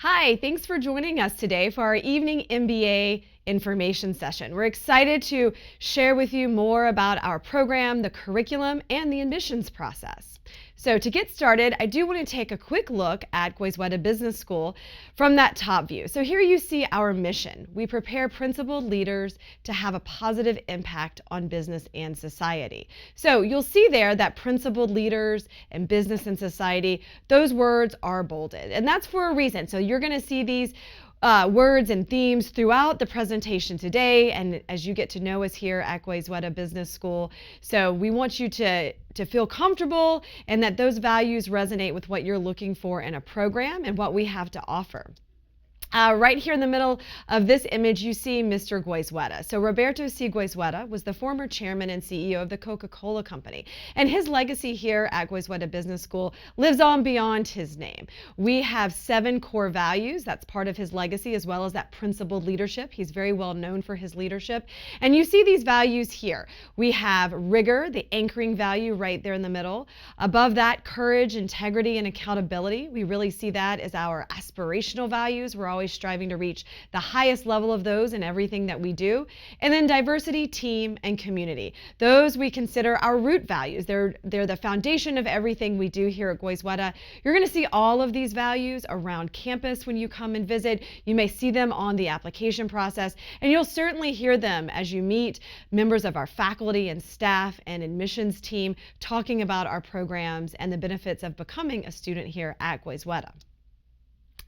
Hi, thanks for joining us today for our Evening MBA information session. We're excited to share with you more about our program, the curriculum, and the admissions process. So to get started, I do want to take a quick look at Goizueta Business School from that top view. So here you see our mission. We prepare principled leaders to have a positive impact on business and society. So you'll see there that principled leaders and business and society, those words are bolded. And that's for a reason. So you're going to see these words and themes throughout the presentation today, and as you get to know us here at Goizueta Business School. So we want you to feel comfortable and that those values resonate with what you're looking for in a program and what we have to offer. Right here in the middle of this image, you see Mr. Goizueta. So Roberto C. Goizueta was the former chairman and CEO of the Coca-Cola Company. And his legacy here at Goizueta Business School lives on beyond his name. We have 7 core values. That's part of his legacy, as well as that principled leadership. He's very well known for his leadership. And you see these values here. We have rigor, the anchoring value right there in the middle. Above that, courage, integrity, and accountability. We really see that as our aspirational values. We're always striving to reach the highest level of those in everything that we do. And then diversity, team, and community. Those we consider our root values. They're the foundation of everything we do here at Goizueta. You're going to see all of these values around campus when you come and visit. You may see them on the application process, and you'll certainly hear them as you meet members of our faculty and staff and admissions team talking about our programs and the benefits of becoming a student here at Goizueta.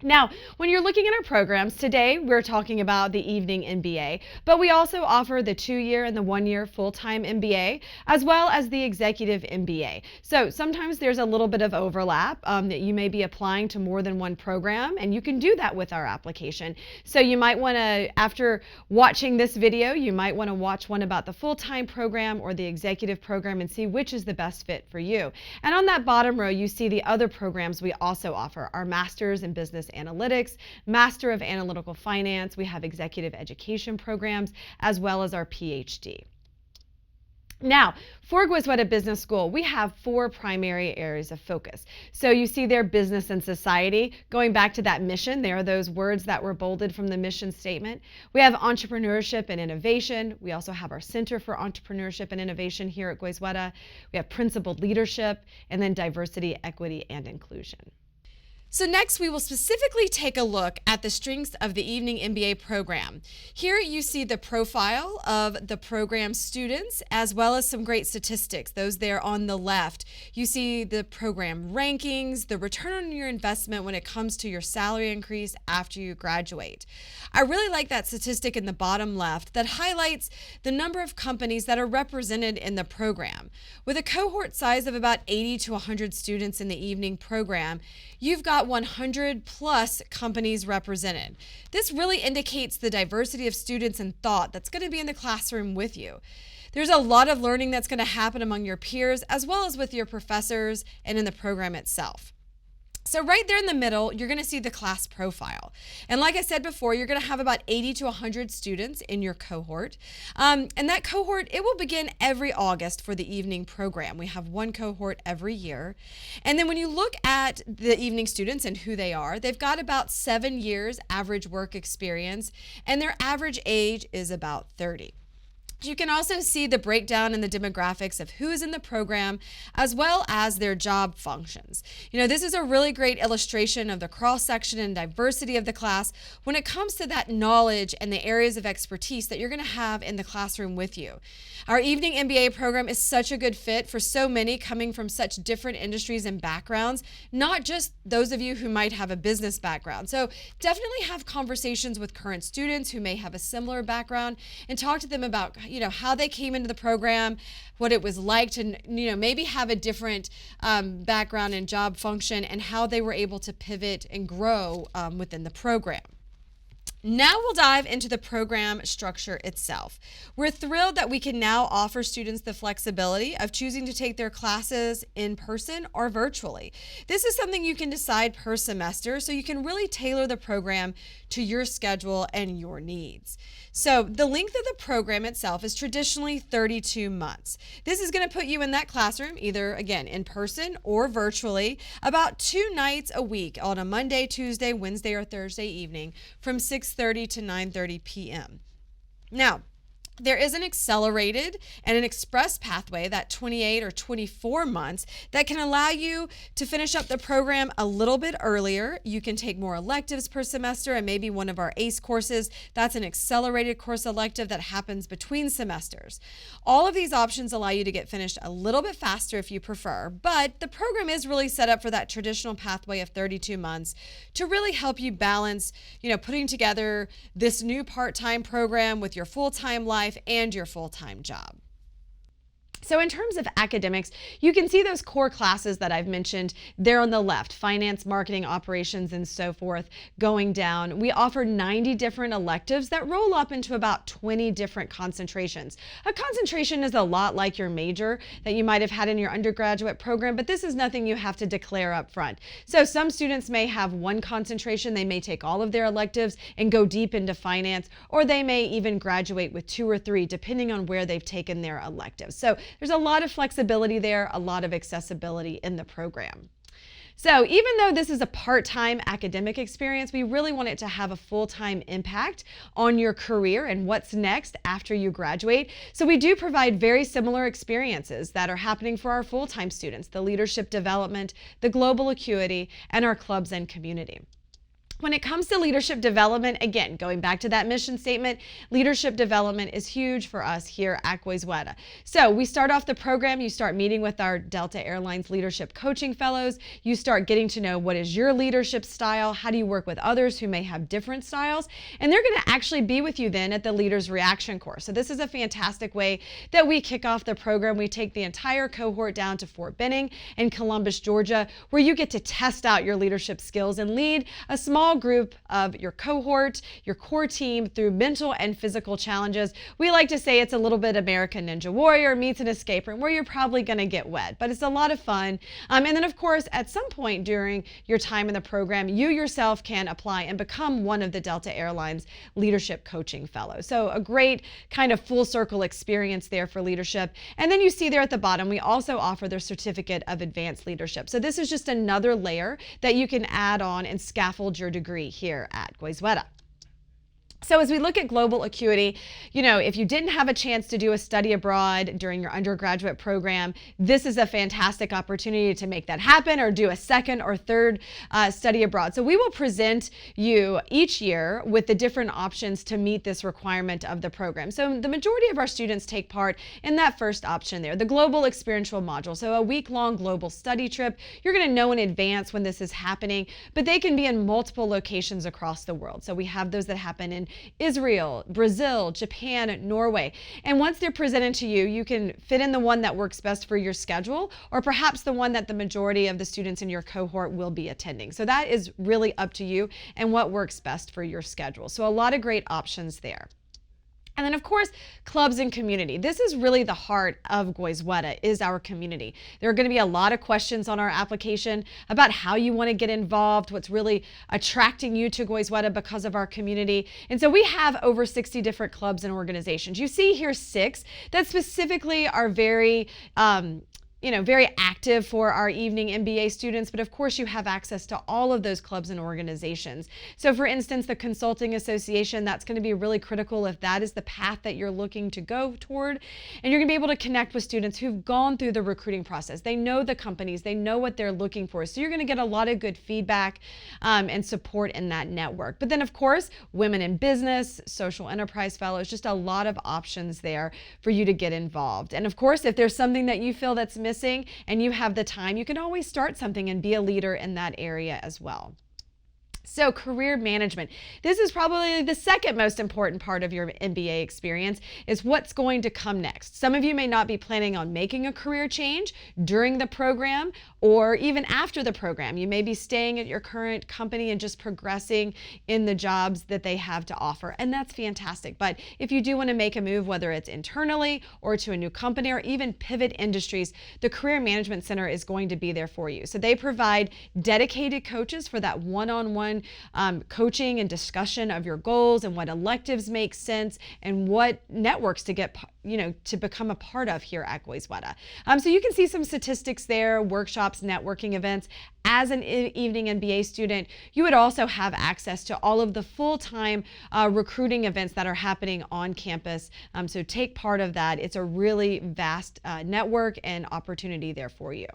Now, when you're looking at our programs, today we're talking about the Evening MBA, but we also offer the 2-year and the 1-year full-time MBA, as well as the Executive MBA. So sometimes there's a little bit of overlap that you may be applying to more than one program, and you can do that with our application. So you might want to, after watching this video, you might want to watch one about the full-time program or the executive program and see which is the best fit for you. And on that bottom row, you see the other programs we also offer, our Masters in Business Analytics, Master of Analytical Finance. We have executive education programs, as well as our PhD. Now, for Goizueta Business School, we have 4 primary areas of focus. So you see there business and society. Going back to that mission, there are those words that were bolded from the mission statement. We have entrepreneurship and innovation. We also have our Center for Entrepreneurship and Innovation here at Goizueta. We have principled leadership, and then diversity, equity, and inclusion. So next, we will specifically take a look at the strengths of the Evening MBA program. Here you see the profile of the program students, as well as some great statistics, those there on the left. You see the program rankings, the return on your investment when it comes to your salary increase after you graduate. I really like that statistic in the bottom left that highlights the number of companies that are represented in the program. With a cohort size of about 80 to 100 students in the evening program, you've got 100 plus companies represented. This really indicates the diversity of students and thought that's going to be in the classroom with you. There's a lot of learning that's going to happen among your peers, as well as with your professors and in the program itself. So right there in the middle, you're going to see the class profile. And like I said before, you're going to have about 80 to 100 students in your cohort. And that cohort, it will begin every August for the evening program. We have 1 cohort every year. And then when you look at the evening students and who they are, they've got about 7 years average work experience, and their average age is about 30. You can also see the breakdown in the demographics of who is in the program, as well as their job functions. You know, this is a really great illustration of the cross-section and diversity of the class when it comes to that knowledge and the areas of expertise that you're going to have in the classroom with you. Our Evening MBA program is such a good fit for so many coming from such different industries and backgrounds, not just those of you who might have a business background. So definitely have conversations with current students who may have a similar background and talk to them about how they came into the program, what it was like to, maybe have a different background and job function, and how they were able to pivot and grow within the program. Now we'll dive into the program structure itself. We're thrilled that we can now offer students the flexibility of choosing to take their classes in person or virtually. This is something you can decide per semester, so you can really tailor the program to your schedule and your needs. So the length of the program itself is traditionally 32 months. This is going to put you in that classroom, either again in person or virtually, about 2 nights a week on a Monday, Tuesday, Wednesday, or Thursday evening from 6:30 to 9:30 p.m. Now, there is an accelerated and an express pathway, that 28 or 24 months, that can allow you to finish up the program a little bit earlier. You can take more electives per semester, and maybe one of our ACE courses. That's an accelerated course elective that happens between semesters. All of these options allow you to get finished a little bit faster if you prefer, but the program is really set up for that traditional pathway of 32 months to really help you balance, putting together this new part-time program with your full-time life and your full-time job. So in terms of academics, you can see those core classes that I've mentioned there on the left: finance, marketing, operations, and so forth, going down. We offer 90 different electives that roll up into about 20 different concentrations. A concentration is a lot like your major that you might have had in your undergraduate program, but this is nothing you have to declare up front. So some students may have one concentration. They may take all of their electives and go deep into finance, or they may even graduate with 2 or 3, depending on where they've taken their electives. So there's a lot of flexibility there, a lot of accessibility in the program. So even though this is a part-time academic experience, we really want it to have a full-time impact on your career and what's next after you graduate. So we do provide very similar experiences that are happening for our full-time students: the leadership development, the global acuity, and our clubs and community. When it comes to leadership development, again, going back to that mission statement, leadership development is huge for us here at Goizueta. So we start off the program, you start meeting with our Delta Airlines Leadership Coaching Fellows. You start getting to know what is your leadership style, how do you work with others who may have different styles, and they're going to actually be with you then at the Leaders Reaction course. So this is a fantastic way that we kick off the program. We take the entire cohort down to Fort Benning in Columbus, Georgia, where you get to test out your leadership skills and lead a small group of your cohort, your core team, through mental and physical challenges. We like to say it's a little bit American Ninja Warrior meets an escape room, where you're probably going to get wet, but it's a lot of fun. And then of course, at some point during your time in the program, you yourself can apply and become one of the Delta Airlines Leadership Coaching Fellows. So a great kind of full circle experience there for leadership. And then you see there at the bottom, we also offer the Certificate of Advanced Leadership. So this is just another layer that you can add on and scaffold your degree here at Goizueta. So as we look at global acuity, if you didn't have a chance to do a study abroad during your undergraduate program, this is a fantastic opportunity to make that happen, or do a second or third study abroad. So we will present you each year with the different options to meet this requirement of the program. So the majority of our students take part in that first option there, the global experiential module. So a week-long global study trip. You're going to know in advance when this is happening, but they can be in multiple locations across the world. So we have those that happen in Israel, Brazil, Japan, Norway. And once they're presented to you, you can fit in the one that works best for your schedule, or perhaps the one that the majority of the students in your cohort will be attending. So that is really up to you and what works best for your schedule. So a lot of great options there. And then of course, clubs and community. This is really the heart of Goizueta, is our community. There are going to be a lot of questions on our application about how you want to get involved, what's really attracting you to Goizueta because of our community. And so we have over 60 different clubs and organizations. You see here 6 that specifically are very very active for our Evening MBA students, but of course you have access to all of those clubs and organizations. So for instance, the Consulting Association, that's going to be really critical if that is the path that you're looking to go toward. And you're going to be able to connect with students who've gone through the recruiting process. They know the companies, they know what they're looking for. So you're going to get a lot of good feedback and support in that network. But then of course, Women in Business, Social Enterprise Fellows, just a lot of options there for you to get involved. And of course, if there's something that you feel that's missing and you have the time, you can always start something and be a leader in that area as well. So career management. This is probably the second most important part of your MBA experience, is what's going to come next. Some of you may not be planning on making a career change during the program or even after the program. You may be staying at your current company and just progressing in the jobs that they have to offer, and that's fantastic. But if you do want to make a move, whether it's internally or to a new company or even pivot industries, the Career Management Center is going to be there for you. So they provide dedicated coaches for that one-on-one coaching and discussion of your goals and what electives make sense and what networks to get, to become a part of here at Goizueta. So you can see some statistics there, workshops, networking events. As an Evening MBA student, you would also have access to all of the full-time recruiting events that are happening on campus. So take part of that. It's a really vast network and opportunity there for you.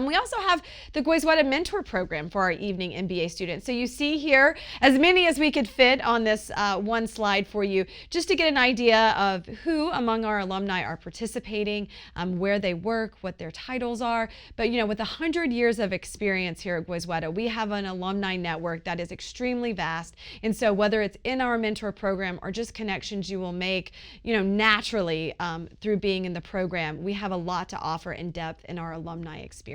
We also have the Goizueta Mentor Program for our Evening MBA students. So you see here as many as we could fit on this one slide for you, just to get an idea of who among our alumni are participating, where they work, what their titles are. But with 100 years of experience here at Goizueta, we have an alumni network that is extremely vast. And so whether it's in our mentor program or just connections you will make, naturally through being in the program, we have a lot to offer in depth in our alumni experience.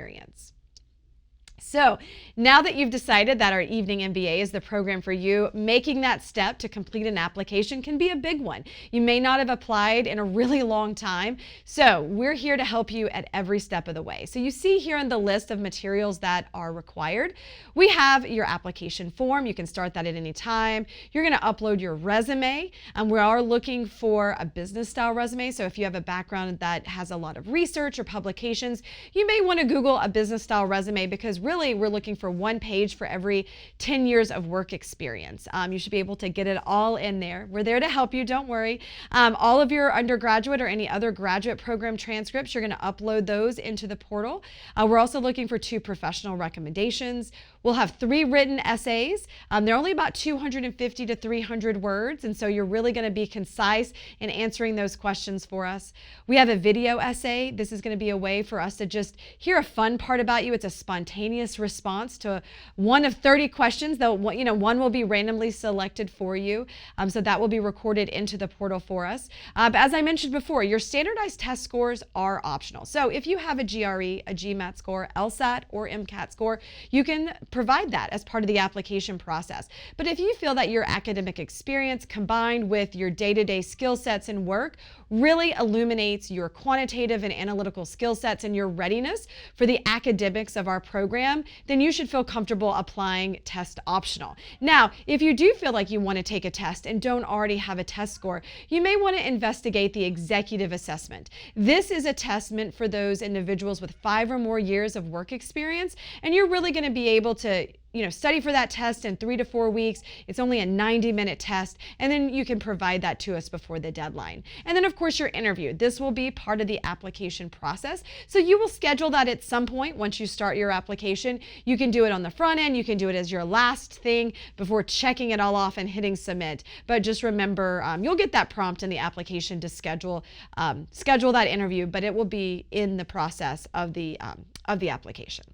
So now that you've decided that our Evening MBA is the program for you, making that step to complete an application can be a big one. You may not have applied in a really long time, so we're here to help you at every step of the way. So you see here in the list of materials that are required, we have your application form. You can start that at any time. You're going to upload your resume. We are looking for a business style resume, so if you have a background that has a lot of research or publications, you may want to Google a business style resume, because really we're looking for one page for every 10 years of work experience. You should be able to get it all in there. We're there to help you, don't worry. All of your undergraduate or any other graduate program transcripts, you're going to upload those into the portal. We're also looking for 2 professional recommendations. We'll have 3 written essays. They're only about 250 to 300 words, and so you're really going to be concise in answering those questions for us. We have a video essay. This is going to be a way for us to just hear a fun part about you. It's a spontaneous response to one of 30 questions, though one will be randomly selected for you. So that will be recorded into the portal for us. But as I mentioned before, your standardized test scores are optional. So if you have a GRE, a GMAT score, LSAT, or MCAT score, you can provide that as part of the application process. But if you feel that your academic experience combined with your day-to-day skill sets and work really illuminates your quantitative and analytical skill sets and your readiness for the academics of our program, then you should feel comfortable applying test optional. Now, if you do feel like you want to take a test and don't already have a test score, you may want to investigate the executive assessment. This is a test meant for those individuals with 5 or more years of work experience, and you're really going to be able to study for that test in 3 to 4 weeks. It's only a 90-minute test, and then you can provide that to us before the deadline. And then, of course, your interview. This will be part of the application process. So you will schedule that at some point once you start your application. You can do it on the front end. You can do it as your last thing before checking it all off and hitting submit. But just remember, you'll get that prompt in the application to schedule that interview, but it will be in the process of the application.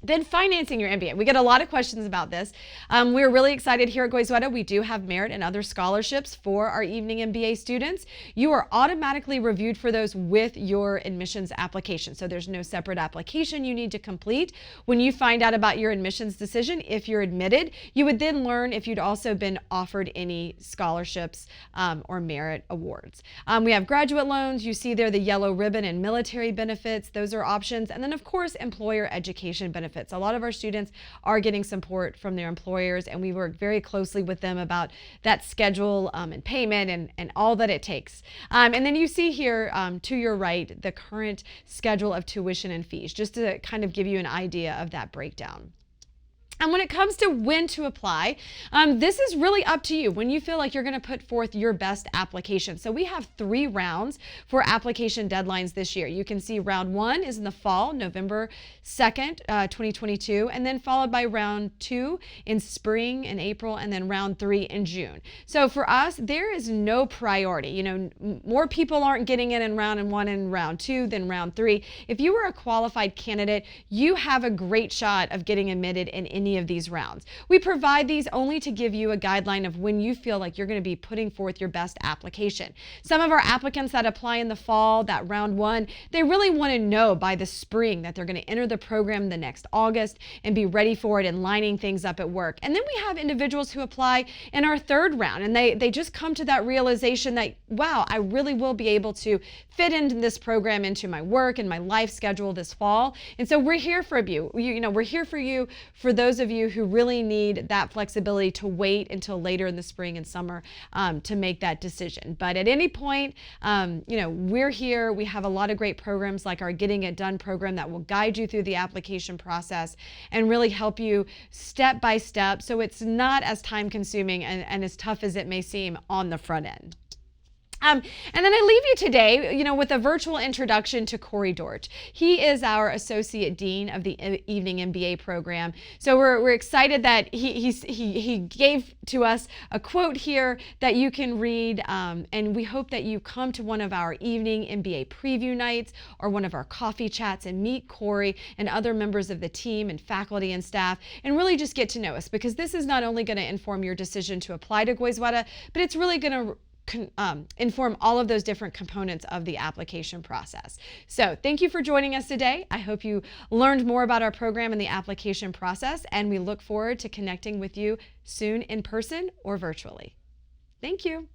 Then financing your MBA. We get a lot of questions about this. We're really excited here at Goizueta. We do have merit and other scholarships for our Evening MBA students. You are automatically reviewed for those with your admissions application. So there's no separate application you need to complete. When you find out about your admissions decision, if you're admitted, you would then learn if you'd also been offered any scholarships or merit awards. We have graduate loans. You see there the yellow ribbon and military benefits. Those are options. And then, of course, employer education benefits. A lot of our students are getting support from their employers, and we work very closely with them about that schedule and payment and all that it takes. And then you see here to your right the current schedule of tuition and fees, just to kind of give you an idea of that breakdown. And when it comes to when to apply, this is really up to you when you feel like you're going to put forth your best application. So we have 3 rounds for application deadlines this year. You can see round 1 is in the fall, November 2nd, 2022, and then followed by round 2 in spring in April, and then round 3 in June. So for us, there is no priority. More people aren't getting in round 1 and round 2 than round 3. If you were a qualified candidate, you have a great shot of getting admitted in any any of these rounds. We provide these only to give you a guideline of when you feel like you're going to be putting forth your best application. Some of our applicants that apply in the fall, that round one, they really want to know by the spring that they're going to enter the program the next August and be ready for it and lining things up at work. And then we have individuals who apply in our third round, and they just come to that realization that, wow, I really will be able to fit into this program into my work and my life schedule this fall. And so we're here for you. We're here for you, for those of you who really need that flexibility to wait until later in the spring and summer to make that decision. But at any point, we're here. We have a lot of great programs like our Getting It Done program that will guide you through the application process and really help you step by step so it's not as time consuming and as tough as it may seem on the front end. And then I leave you today, with a virtual introduction to Corey Dortch. He is our Associate Dean of the Evening MBA program. So we're excited that he gave to us a quote here that you can read, and we hope that you come to one of our Evening MBA preview nights or one of our coffee chats and meet Corey and other members of the team and faculty and staff and really just get to know us, because this is not only going to inform your decision to apply to Goizueta, but it's really going to inform all of those different components of the application process. So thank you for joining us today. I hope you learned more about our program and the application process, and we look forward to connecting with you soon in person or virtually. Thank you.